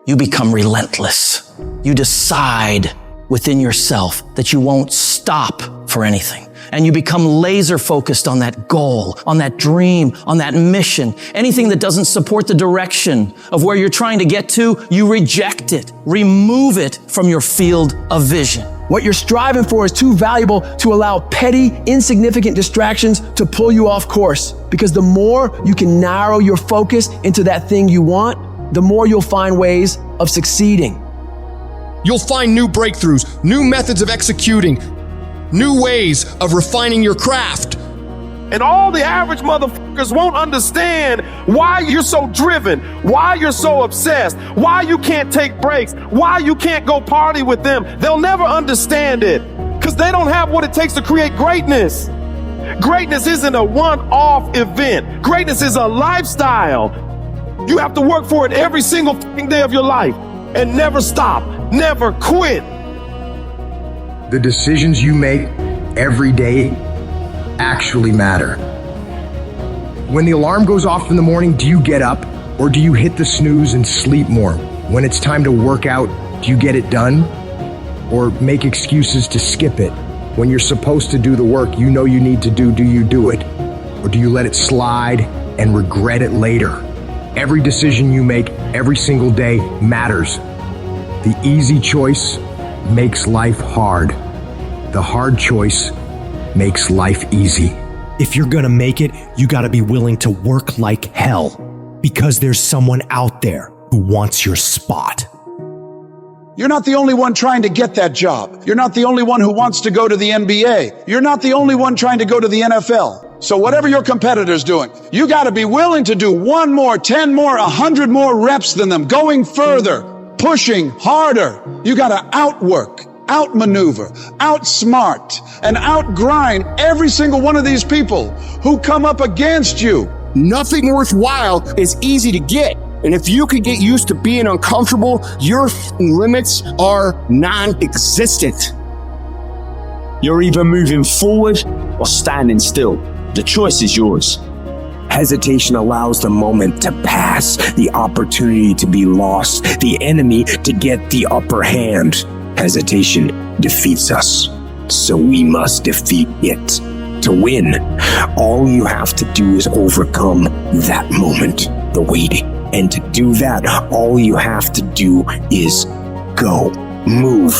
you become relentless. You decide within yourself that you won't stop for anything. And you become laser focused on that goal, on that dream, on that mission. Anything that doesn't support the direction of where you're trying to get to, you reject it. Remove it from your field of vision. What you're striving for is too valuable to allow petty, insignificant distractions to pull you off course. Because the more you can narrow your focus into that thing you want, the more you'll find ways of succeeding. You'll find new breakthroughs, new methods of executing, new ways of refining your craft. And all the average motherfuckers won't understand why you're so driven, why you're so obsessed, why you can't take breaks, why you can't go party with them. They'll never understand it because they don't have what it takes to create greatness. Greatness isn't a one-off event. Greatness is a lifestyle. You have to work for it every single fucking day of your life and never stop, never quit. The decisions you make every day actually matter. When the alarm goes off in the morning, do you get up or do you hit the snooze and sleep more? When it's time to work out, do you get it done or make excuses to skip it? When you're supposed to do the work you know you need to do you do it? Or do you let it slide and regret it later? Every decision you make every single day matters. The easy choice makes life hard. The hard choice makes life easy. If you're gonna make it, you gotta be willing to work like hell because there's someone out there who wants your spot. You're not the only one trying to get that job. You're not the only one who wants to go to the NBA. You're not the only one trying to go to the NFL. So whatever your competitor's doing, you gotta be willing to do 1 more, 10 more, 100 more reps than them, going further, pushing harder. You gotta outwork, outmaneuver, outsmart, and outgrind every single one of these people who come up against you. Nothing worthwhile is easy to get. And if you could get used to being uncomfortable, your limits are non-existent. You're either moving forward or standing still. The choice is yours. Hesitation allows the moment to pass, the opportunity to be lost, the enemy to get the upper hand. Hesitation defeats us, so we must defeat it. To win, all you have to do is overcome that moment, the waiting. And to do that, all you have to do is go, move,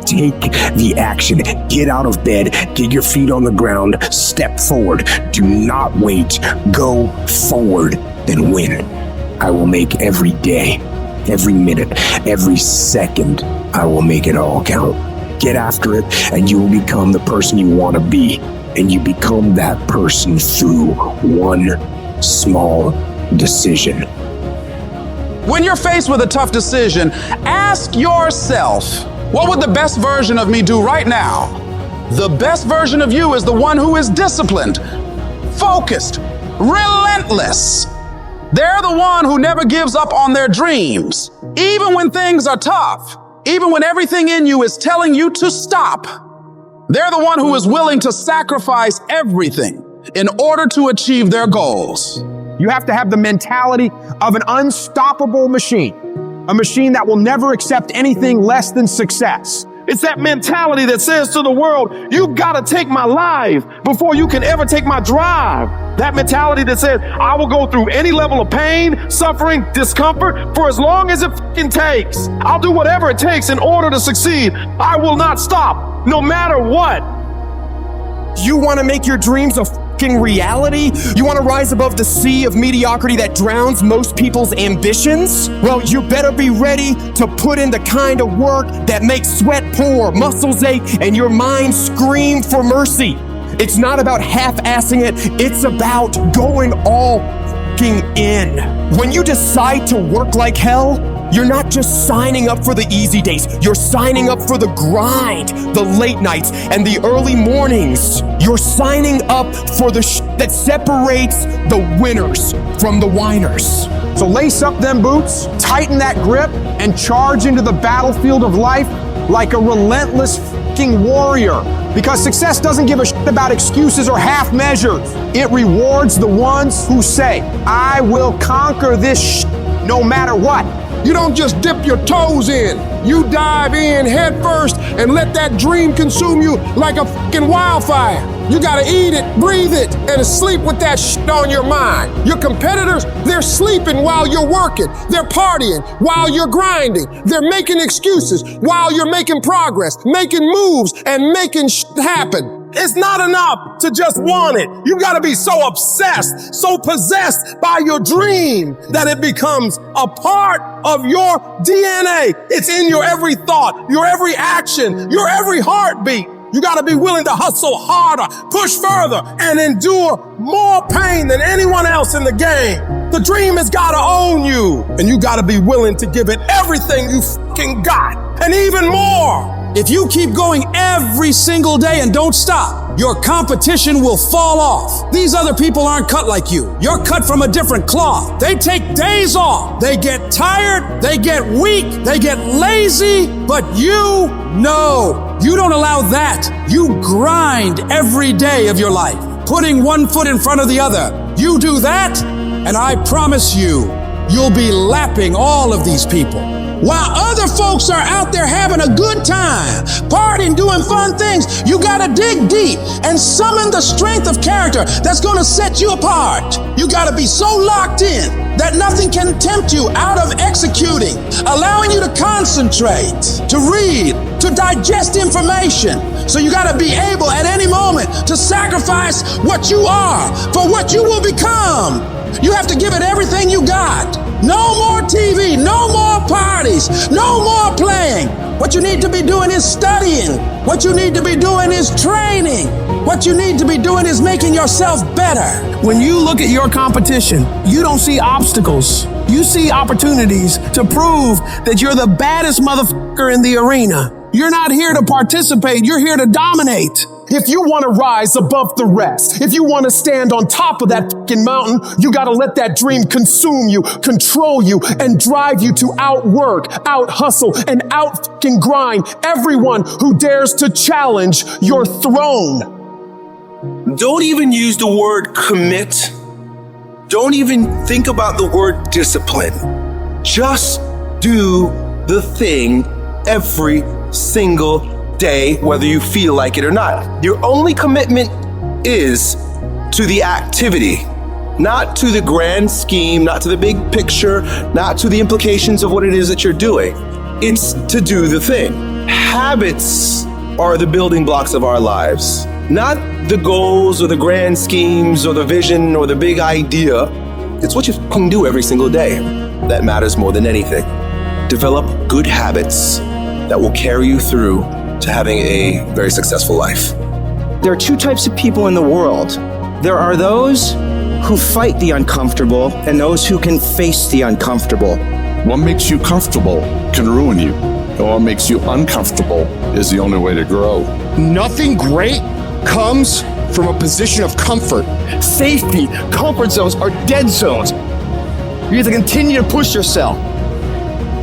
take the action, get out of bed, get your feet on the ground, step forward, do not wait, go forward, then win. I will make every day, every minute, every second, I will make it all count. Get after it, and you will become the person you want to be. And you become that person through one small decision. When you're faced with a tough decision, ask yourself, what would the best version of me do right now? The best version of you is the one who is disciplined, focused, relentless. They're the one who never gives up on their dreams. Even when things are tough, even when everything in you is telling you to stop, they're the one who is willing to sacrifice everything in order to achieve their goals. You have to have the mentality of an unstoppable machine, a machine that will never accept anything less than success. It's that mentality that says to the world, you gotta take my life before you can ever take my drive. That mentality that says, I will go through any level of pain, suffering, discomfort for as long as it fucking takes. I'll do whatever it takes in order to succeed. I will not stop, no matter what. You want to make your dreams a fucking reality? You want to rise above the sea of mediocrity that drowns most people's ambitions? Well, you better be ready to put in the kind of work that makes sweat pour, muscles ache, and your mind scream for mercy. It's not about half-assing it. It's about going all fucking in. When you decide to work like hell, you're not just signing up for the easy days. You're signing up for the grind, the late nights, and the early mornings. You're signing up for the that separates the winners from the whiners. So lace up them boots, tighten that grip, and charge into the battlefield of life like a relentless fucking warrior. Because success doesn't give a shit about excuses or half measures. It rewards the ones who say, I will conquer this shit no matter what. You don't just dip your toes in. You dive in head first and let that dream consume you like a fucking wildfire. You gotta eat it, breathe it, and sleep with that shit on your mind. Your competitors, they're sleeping while you're working. They're partying while you're grinding. They're making excuses while you're making progress, making moves, and making shit happen. It's not enough to just want it. You gotta be so obsessed, so possessed by your dream that it becomes a part of your DNA. It's in your every thought, your every action, your every heartbeat. You gotta be willing to hustle harder, push further, and endure more pain than anyone else in the game. The dream has gotta own you, and you gotta be willing to give it everything you fucking got, and even more. If you keep going every single day and don't stop, your competition will fall off. These other people aren't cut like you. You're cut from a different cloth. They take days off. They get tired. They get weak. They get lazy. But you know, you don't allow that. You grind every day of your life, putting one foot in front of the other. You do that, and I promise you, you'll be lapping all of these people. While other folks are out there having a good time, partying, doing fun things, you gotta dig deep and summon the strength of character that's gonna set you apart. You gotta be so locked in that nothing can tempt you out of executing, allowing you to concentrate, to read, to digest information. So you gotta be able at any moment to sacrifice what you are for what you will become. You have to give it everything you got. No more TV, no more parties, no more playing. What you need to be doing is studying. What you need to be doing is training. What you need to be doing is making yourself better. When you look at your competition, you don't see obstacles. You see opportunities to prove that you're the baddest motherfucker in the arena. You're not here to participate, you're here to dominate. If you want to rise above the rest, if you want to stand on top of that fucking mountain, you got to let that dream consume you, control you, and drive you to outwork, out hustle, and out fucking grind everyone who dares to challenge your throne. Don't even use the word commit. Don't even think about the word discipline. Just do the thing every single day, whether you feel like it or not. Your only commitment is to the activity, not to the grand scheme, not to the big picture, not to the implications of what it is that you're doing. It's to do the thing. Habits are the building blocks of our lives, not the goals or the grand schemes or the vision or the big idea. It's what you can do every single day that matters more than anything. Develop good habits that will carry you through to having a very successful life. There are two types of people in the world. There are those who fight the uncomfortable and those who can face the uncomfortable. What makes you comfortable can ruin you. And what makes you uncomfortable is the only way to grow. Nothing great comes from a position of comfort. Safety, comfort zones are dead zones. You have to continue to push yourself.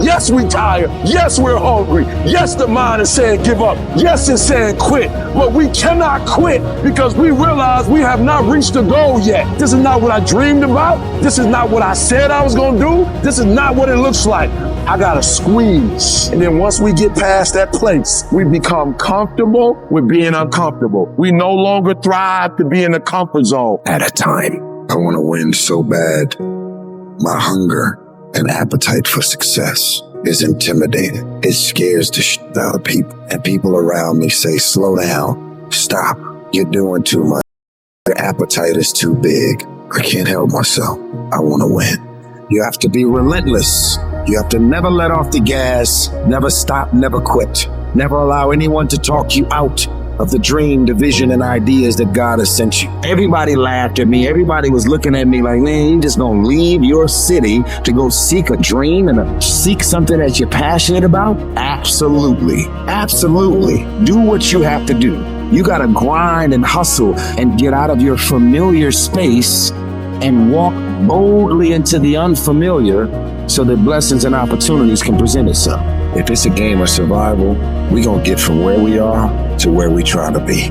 Yes, we tired. Yes, we're hungry. Yes, the mind is saying give up. Yes, it's saying quit. But we cannot quit because we realize we have not reached the goal yet. This is not what I dreamed about. This is not what I said I was going to do. This is not what it looks like. I got to squeeze. And then once we get past that place, we become comfortable with being uncomfortable. We no longer thrive to be in the comfort zone. At a time, I want to win so bad. My hunger and appetite for success is intimidating. It scares the shit out of people. And people around me say, slow down, stop, you're doing too much. Your appetite is too big. I can't help myself. I want to win. You have to be relentless. You have to never let off the gas, never stop, never quit. Never allow anyone to talk you out of the dream, the vision, and ideas that God has sent you. Everybody laughed at me. Everybody was looking at me like, man, you just gonna leave your city to go seek a dream and seek something that you're passionate about? Absolutely. Absolutely. Do what you have to do. You gotta grind and hustle and get out of your familiar space and walk boldly into the unfamiliar so that blessings and opportunities can present itself. If it's a game of survival, we're gonna get from where we are to where we try to be.